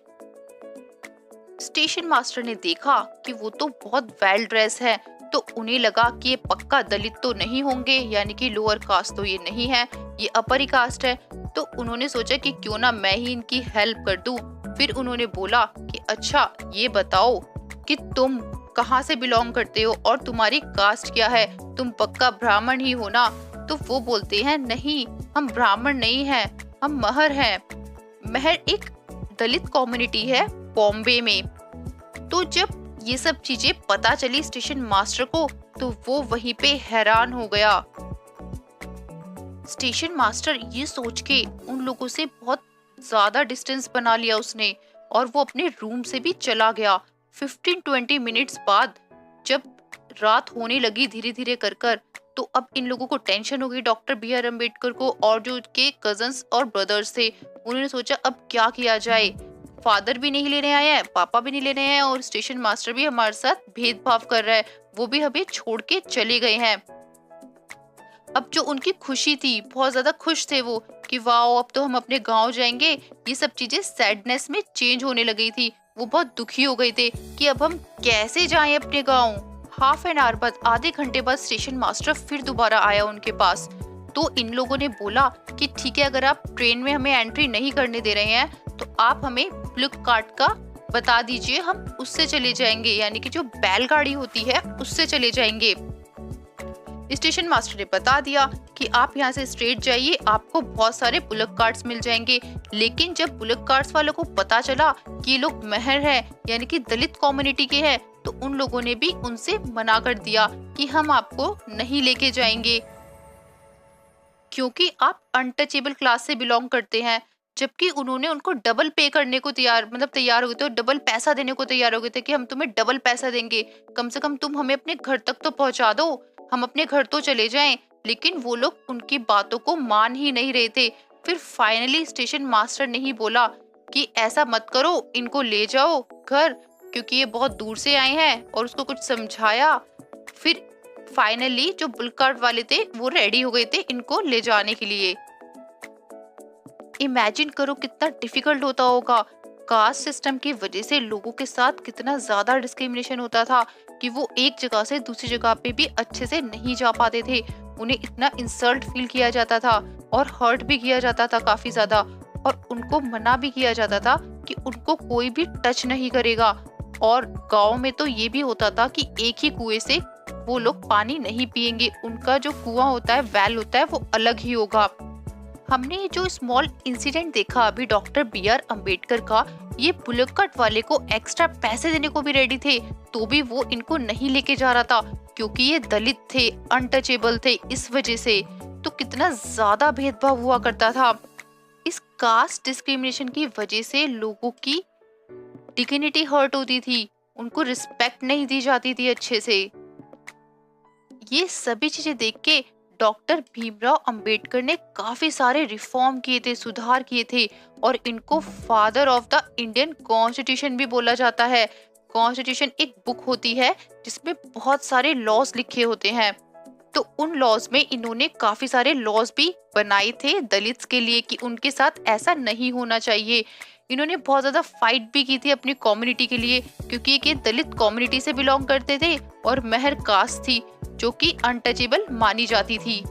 स्टेशन मास्टर ने देखा कि वो तो बहुत वेल ड्रेस है, तो उन्हें लगा कि ये पक्का दलित तो नहीं होंगे, यानी कि लोअर कास्ट तो ये नहीं है, ये अपर ही कास्ट है। तो उन्होंने सोचा कि क्यों ना मैं ही इनकी हेल्प कर दूं। फिर उन्होंने बोला कि अच्छा ये बताओ कि तुम कहाँ से बिलोंग करते हो और तुम्हारी कास्ट क्या है, तुम पक्का ब्राह्मण ही हो ना। तो वो बोलते हैं नहीं, हम ब्राह्मण नहीं हैं, हम महर हैं। महर एक दलित कम्युनिटी है बॉम्बे में। तो जब ये सब चीजें पता चली स्टेशन मास्टर को, तो वो वहीं पे हैरान हो गया। स्टेशन मास्टर ये सोच के उन लोगों से बहुत ज्यादा डिस्टेंस बना लिया उसने, और वो अपने रूम से भी चला गया। 15-20 मिनट्स बाद जब रात होने लगी धीरे धीरे कर, तो अब इन लोगों को टेंशन हो गई डॉक्टर बी आर अम्बेडकर को, और जो उनके कजन्स और ब्रदर्स थे उन्होंने सोचा अब क्या किया जाए। फादर भी नहीं लेने आया है, पापा भी नहीं लेने आए हैं, और स्टेशन मास्टर भी हमारे साथ भेदभाव कर रहा है, वो भी हमें छोड़ के चले गए हैं। अब जो उनकी खुशी थी, बहुत ज्यादा खुश थे वो कि वाओ अब तो हम अपने गांव जाएंगे, ये सब चीजें सैडनेस में चेंज होने लगी थी। वो बहुत दुखी हो गए थे कि अब हम कैसे जाएं अपने गांव। हाफ एन आवर बाद, आधे घंटे बाद स्टेशन मास्टर फिर दोबारा आया उनके पास। तो इन लोगों ने बोला कि ठीक है, अगर आप ट्रेन में हमें एंट्री नहीं करने दे रहे हैं तो आप हमें पुलिस कार्ड का बता दीजिए, हम उससे चले जाएंगे, यानी कि जो बैलगाड़ी होती है उससे चले जाएंगे। स्टेशन मास्टर ने बता दिया कि आप यहाँ से स्ट्रेट जाइए, आपको बहुत सारे पुलिस कार्ड्स मिल जाएंगे। लेकिन जब पुलिस कार्ड्स वालों को पता चला कि ये लोग महर है, यानी कि दलित कम्युनिटी के हैं, तो उन लोगों ने भी उनसे मना कर दिया कि हम आपको नहीं लेके जाएंगे, क्योंकि आप अनटचेबल क्लास से बिलोंग करते हैं। जबकि उन्होंने उनको डबल पे करने को तैयार हो गए थे और डबल पैसा देने को तैयार हो गए थे कि हम तुम्हें डबल पैसा देंगे, कम से कम तुम हमें अपने घर तक तो पहुंचा दो, हम अपने घर तो चले जाएं। लेकिन वो लोग उनकी बातों को मान ही नहीं रहे थे। फिर फाइनली स्टेशन मास्टर ने ही बोला कि ऐसा मत करो, इनको ले जाओ घर, क्योंकि ये बहुत दूर से आए हैं, और उसको कुछ समझाया। फिर फाइनली जो बुल्क कार्ट वाले थे वो रेडी हो गए थे इनको ले जाने के लिए। इमेजिन करो कितना डिफिकल्ट होता होगा। कास्ट सिस्टम की वजह से लोगों के साथ कितना ज्यादा डिस्क्रिमिनेशन होता था कि वो एक जगह से दूसरी जगह पे भी अच्छे से नहीं जा पाते थे। उन्हें इतना इंसल्ट फील किया जाता था और हर्ट भी किया जाता था काफी ज्यादा, और उनको मना भी किया जाता था कि उनको कोई भी टच नहीं करेगा। और गांव में तो ये भी होता था कि एक ही कुएं से वो लोग पानी नहीं पिएंगे, उनका जो कुआं होता है, वेल होता है, वो अलग ही होगा। हमने जो स्मॉल इंसिडेंट देखा अभी डॉक्टर बी.आर. अम्बेडकर का, ये बुल्क कार्ट वाले को एक्स्ट्रा पैसे देने को भी रेडी थे, तो भी वो इनको नहीं लेके जा रहा था क्योंकि ये दलित थे, अनटचेबल थे। इस वजह से तो कितना ज्यादा भेदभाव हुआ करता था। इस कास्ट डिस्क्रिमिनेशन की वजह से लोगों की डिग्निटी हर्ट होती थी, उनको रिस्पेक्ट नहीं दी जाती थी अच्छे से। ये सभी चीजें देख के डॉक्टर भीमराव अंबेडकर ने काफी सारे रिफॉर्म किए थे, सुधार किए थे, और इनको father of the Indian constitution भी बोला जाता है। कॉन्स्टिट्यूशन एक बुक होती है जिसमें बहुत सारे लॉज लिखे होते हैं, तो उन लॉज में इन्होंने काफी सारे लॉज भी बनाए थे दलित्स के लिए कि उनके साथ ऐसा नहीं होना चाहिए। इन्होंने बहुत ज्यादा फाइट भी की थी अपनी कम्युनिटी के लिए, क्योंकि ये दलित कम्युनिटी से बिलोंग करते थे और महर कास्ट थी जो कि अनटचेबल मानी जाती थी।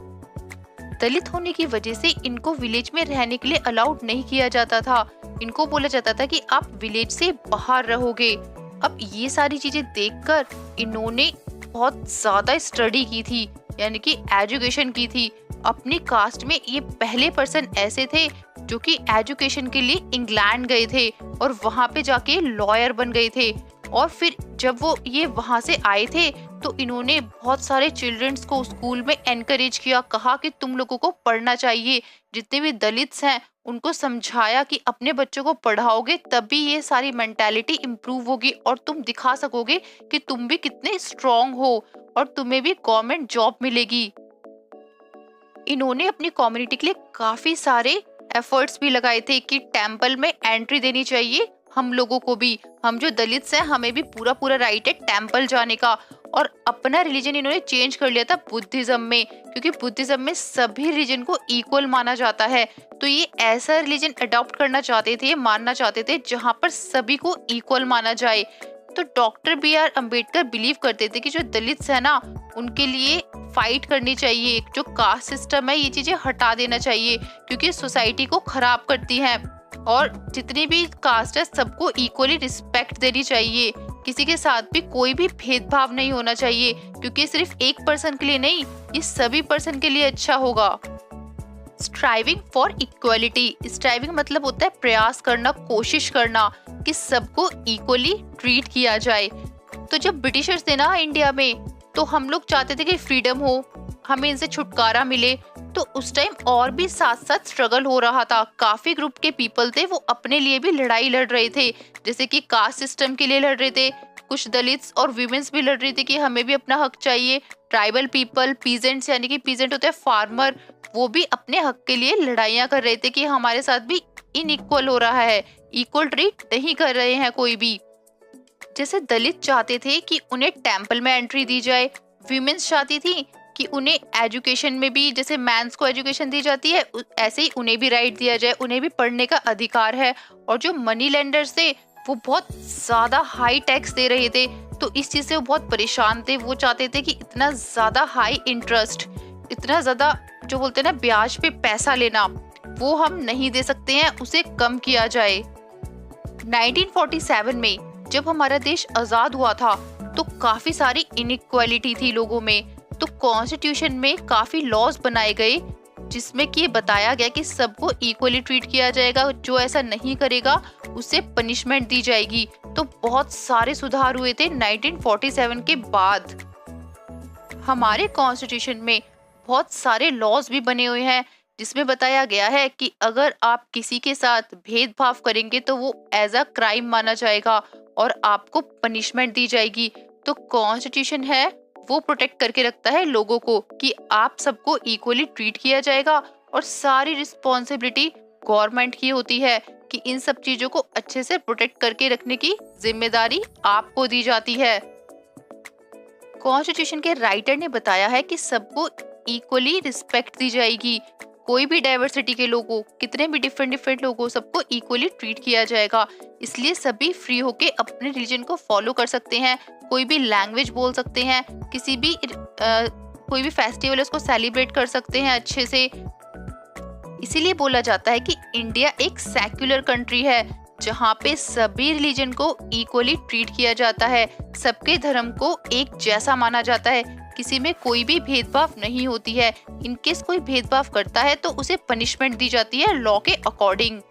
दलित होने की वजह से इनको विलेज में रहने के लिए अलाउड नहीं किया जाता था। इनको बोला जाता था कि आप विलेज से बाहर रहोगे। अब ये सारी चीजें देखकर इन्होंने बहुत ज्यादा स्टडी की थी, यानी कि एजुकेशन की थी। अपनी कास्ट में ये पहले पर्सन ऐसे थे जो कि एजुकेशन के लिए इंग्लैंड गए थे और वहां पे जाके लॉयर बन गए थे। और फिर जब वो ये वहां से आए थे तो इन्होंने बहुत सारे चिल्ड्रंस को स्कूल में एनकरेज किया, कहा कि तुम लोगों को पढ़ना चाहिए। जितने भी दलित्स हैं उनको समझाया कि अपने बच्चों को पढ़ाओगे तभी ये सारी मेंटालिटी इम्प्रूव होगी और तुम दिखा सकोगे कि तुम भी कितने स्ट्रांग हो और तुम्हें भी गवर्नमेंट जॉब मिलेगी। इन्होंने अपनी कम्युनिटी के लिए काफी सारे एफर्ट्स भी लगाए थे कि टेम्पल में एंट्री देनी चाहिए हम लोगों को भी, हम जो दलित्स हैं हमें भी पूरा पूरा राइट है टेम्पल जाने का। और अपना रिलीजन इन्होंने चेंज कर लिया था बुद्धिज्म में, क्योंकि बुद्धिज्म में सभी रिलीजन को इक्वल माना जाता है। तो ये ऐसा रिलीजन अडॉप्ट करना चाहते थे, मानना चाहते थे जहां पर सभी को इक्वल माना जाए। तो डॉक्टर बी.आर. अम्बेडकर बिलीव करते थे कि जो दलित्स है ना उनके लिए फाइट करनी चाहिए, जो कास्ट सिस्टम है ये चीजें हटा देना चाहिए क्योंकि सोसाइटी को खराब करती है। और जितनी भी कास्ट है सबको इक्वली रिस्पेक्ट देनी चाहिए, किसी के साथ भी कोई भी भेदभाव नहीं होना चाहिए, क्योंकि सिर्फ एक पर्सन के लिए नहीं, ये सभी पर्सन के लिए अच्छा होगा। स्ट्राइविंग फॉर इक्वलिटी, स्ट्राइविंग मतलब होता है प्रयास करना, कोशिश करना कि सबको इक्वली ट्रीट किया जाए। तो जब ब्रिटिशर्स थे ना इंडिया में, तो हम लोग चाहते थे कि फ्रीडम हो, हमें इनसे छुटकारा मिले। तो उस टाइम और भी साथ साथ स्ट्रगल हो रहा था। काफी ग्रुप के पीपल थे वो अपने लिए भी लड़ाई लड़ रहे थे, जैसे कि कास्ट सिस्टम के लिए लड़ रहे थे, कुछ दलित्स और वीमेंस भी लड़ रही थी कि हमें भी अपना हक चाहिए। ट्राइबल पीपल, पीजेंट्स, यानी कि पीजेंट होते हैं फार्मर, वो भी अपने हक के लिए लड़ाइयाँ कर रहे थे कि हमारे साथ भी इनइक्वल हो रहा है, इक्वल ट्रीट नहीं कर रहे हैं कोई भी। जैसे दलित चाहते थे कि उन्हें टेम्पल में एंट्री दी जाए, वीमेंस चाहती थी कि उन्हें एजुकेशन में भी जैसे मैंस को एजुकेशन दी जाती है ऐसे ही उन्हें भी राइट दिया जाए, उन्हें भी पढ़ने का अधिकार है। और जो मनी लेंडर्स थे वो बहुत ज्यादा हाई टैक्स दे रहे थे, तो इस चीज से वो बहुत परेशान थे। वो चाहते थे कि इतना ज्यादा हाई इंटरेस्ट, इतना ज्यादा जो बोलते हैं ना ब्याज पे पैसा लेना, वो हम नहीं दे सकते हैं, उसे कम किया जाए। 1947 में जब हमारा देश आजाद हुआ था तो काफी सारी इनइक्वालिटी थी लोगों में। तो कॉन्स्टिट्यूशन में काफी लॉज बनाए गए जिसमें कि ये बताया गया कि सबको इक्वली ट्रीट किया जाएगा, जो ऐसा नहीं करेगा उसे पनिशमेंट दी जाएगी। तो बहुत सारे सुधार हुए थे 1947 के बाद। हमारे कॉन्स्टिट्यूशन में बहुत सारे लॉज भी बने हुए हैं जिसमें बताया गया है कि अगर आप किसी के साथ भेदभाव करेंगे तो वो एज अ क्राइम माना जाएगा और आपको पनिशमेंट दी जाएगी। तो कॉन्स्टिट्यूशन है वो प्रोटेक्ट करके रखता है लोगों को कि आप सबको इक्वली ट्रीट किया जाएगा और सारी रिस्पॉन्सिबिलिटी गवर्नमेंट की होती है कि इन सब चीजों को अच्छे से प्रोटेक्ट करके रखने की जिम्मेदारी आपको दी जाती है। कॉन्स्टिट्यूशन के राइटर ने बताया है कि सबको इक्वली रिस्पेक्ट दी जाएगी। कोई भी डाइवर्सिटी के लोगों, कितने भी डिफरेंट लोगों, सबको इक्वली ट्रीट किया जाएगा। इसलिए सभी फ्री होके अपने रिलीजन को फॉलो कर सकते हैं, कोई भी लैंग्वेज बोल सकते हैं, किसी भी कोई भी फेस्टिवल उसको सेलिब्रेट कर सकते हैं अच्छे से। इसीलिए बोला जाता है कि इंडिया एक सेक्युलर कंट्री है जहाँ पे सभी रिलीजन को इक्वली ट्रीट किया जाता है, सबके धर्म को एक जैसा माना जाता है, किसी में कोई भी भेदभाव नहीं होती है। इनकेस कोई भेदभाव करता है तो उसे पनिशमेंट दी जाती है लॉ के अकॉर्डिंग।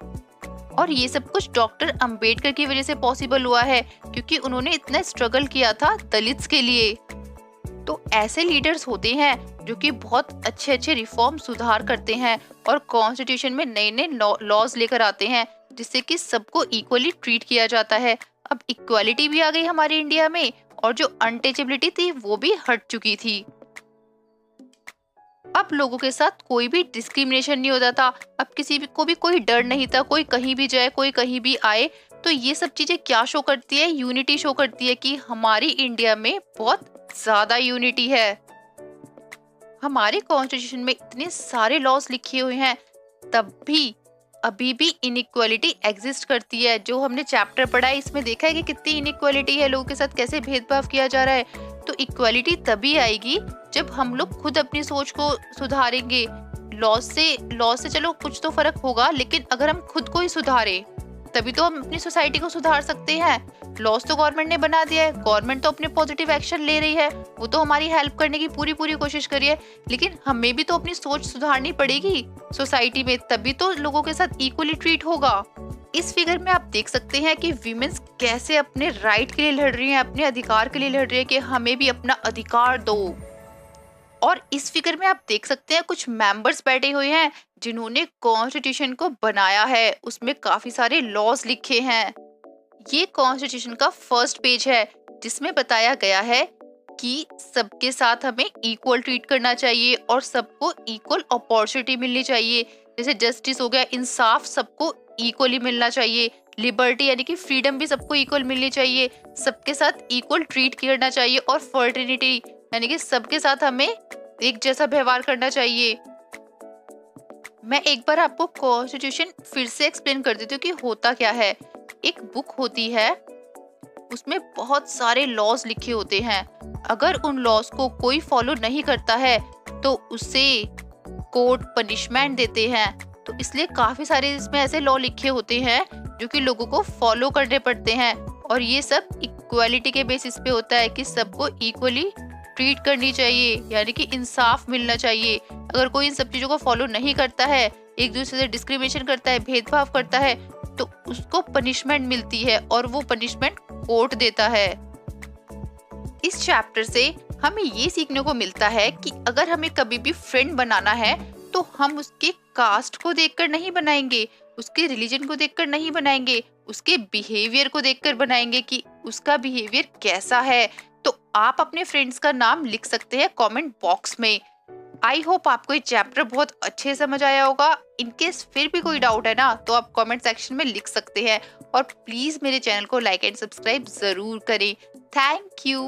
और ये सब कुछ डॉक्टर अंबेडकर की वजह से पॉसिबल हुआ है क्योंकि उन्होंने इतना स्ट्रगल किया था दलित्स के लिए। तो ऐसे लीडर्स होते हैं जो कि बहुत अच्छे रिफॉर्म सुधार करते हैं और कॉन्स्टिट्यूशन में नए लॉज लेकर आते हैं जिससे कि सबको इक्वली ट्रीट किया जाता है। अब इक्वालिटी भी आ गई हमारे इंडिया में और जो अनटचेबिलिटी थी वो भी हट चुकी थी। अब लोगों के साथ कोई भी डिस्क्रिमिनेशन नहीं होता था, अब किसी को भी कोई डर नहीं था, कोई कहीं भी जाए, कोई कहीं भी आए। तो ये सब चीजें क्या शो करती है? यूनिटी शो करती है कि हमारी इंडिया में बहुत ज्यादा यूनिटी है। हमारे कॉन्स्टिट्यूशन में इतने सारे लॉज लिखे हुए हैं तब भी अभी भी इनइक्वालिटी एग्जिस्ट करती है। जो हमने चैप्टर पढ़ा है इसमें देखा है कि कितनी इनइक्वालिटी है, लोगों के साथ कैसे भेदभाव किया जा रहा है। तो इक्वालिटी तभी आएगी जब हम लोग खुद अपनी सोच को सुधारेंगे। लॉ से चलो कुछ तो फर्क होगा, लेकिन अगर हम खुद को ही सुधारे तभी तो हम अपनी सोसाइटी को सुधार सकते हैं। लॉस तो गवर्नमेंट ने बना दिया है, गवर्नमेंट तो अपने पॉजिटिव एक्शन ले रही है, वो तो हमारी हेल्प करने की पूरी कोशिश कर रही है, लेकिन हमें भी तो अपनी सोच सुधारनी पड़ेगी सोसाइटी में, तभी तो लोगों के साथ इक्वली ट्रीट होगा। इस फिगर में आप देख सकते हैं कि वीमेंस कैसे अपने राइट के लिए लड़ रही हैं, अपने अधिकार के लिए लड़ रही है कि हमें भी अपना अधिकार दो। और इस फिगर में आप देख सकते हैं कुछ मेंबर्स बैठे हुए हैं जिन्होंने कॉन्स्टिट्यूशन को बनाया है, उसमें काफी सारे लॉज लिखे हैं। ये कॉन्स्टिट्यूशन का फर्स्ट पेज है जिसमें बताया गया है कि सबके साथ हमें इक्वल ट्रीट करना चाहिए और सबको इक्वल अपॉर्चुनिटी मिलनी चाहिए। जैसे जस्टिस हो गया, इंसाफ सबको इक्वली मिलना चाहिए, लिबर्टी यानी कि फ्रीडम भी सबको इक्वल मिलनी चाहिए, सबके साथ इक्वल ट्रीट करना चाहिए, और फर्टिनिटी यानी कि सबके साथ हमें एक जैसा व्यवहार करना चाहिए। मैं एक बार आपको कॉन्स्टिट्यूशन फिर से एक्सप्लेन कर देती हूँ कि होता क्या है। एक बुक होती है, उसमें बहुत सारे लॉज लिखे होते हैं। अगर उन लॉज को कोई फॉलो नहीं करता है तो उसे कोर्ट पनिशमेंट देते हैं। तो इसलिए काफी सारे इसमें ऐसे लॉ लिखे होते हैं जो कि लोगों को फॉलो करने पड़ते हैं, और ये सब इक्वालिटी के बेसिस पे होता है कि सबको इक्वली ट्रीट करनी चाहिए, यानी कि इंसाफ मिलना चाहिए। अगर कोई इन सब चीजों को फॉलो नहीं करता है, एक दूसरे से डिस्क्रिमिनेशन करता है, भेदभाव करता है, तो उसको पनिशमेंट मिलती है और वो पनिशमेंट कोर्ट देता है। इस चैप्टर से हमें ये सीखने को मिलता है कि अगर हमें कभी भी फ्रेंड बनाना है तो हम उसके कास्ट को देखकर नहीं बनाएंगे, उसके रिलीजन को देखकर नहीं बनाएंगे, उसके बिहेवियर को देखकर बनाएंगे कि उसका बिहेवियर कैसा है। तो आप अपने फ्रेंड्स का नाम लिख सकते हैं कमेंट बॉक्स में। आई होप आपको ये चैप्टर बहुत अच्छे समझ आया होगा। इनकेस फिर भी कोई डाउट है ना तो आप कमेंट सेक्शन में लिख सकते हैं, और प्लीज मेरे चैनल को लाइक एंड सब्सक्राइब जरूर करें। Thank you.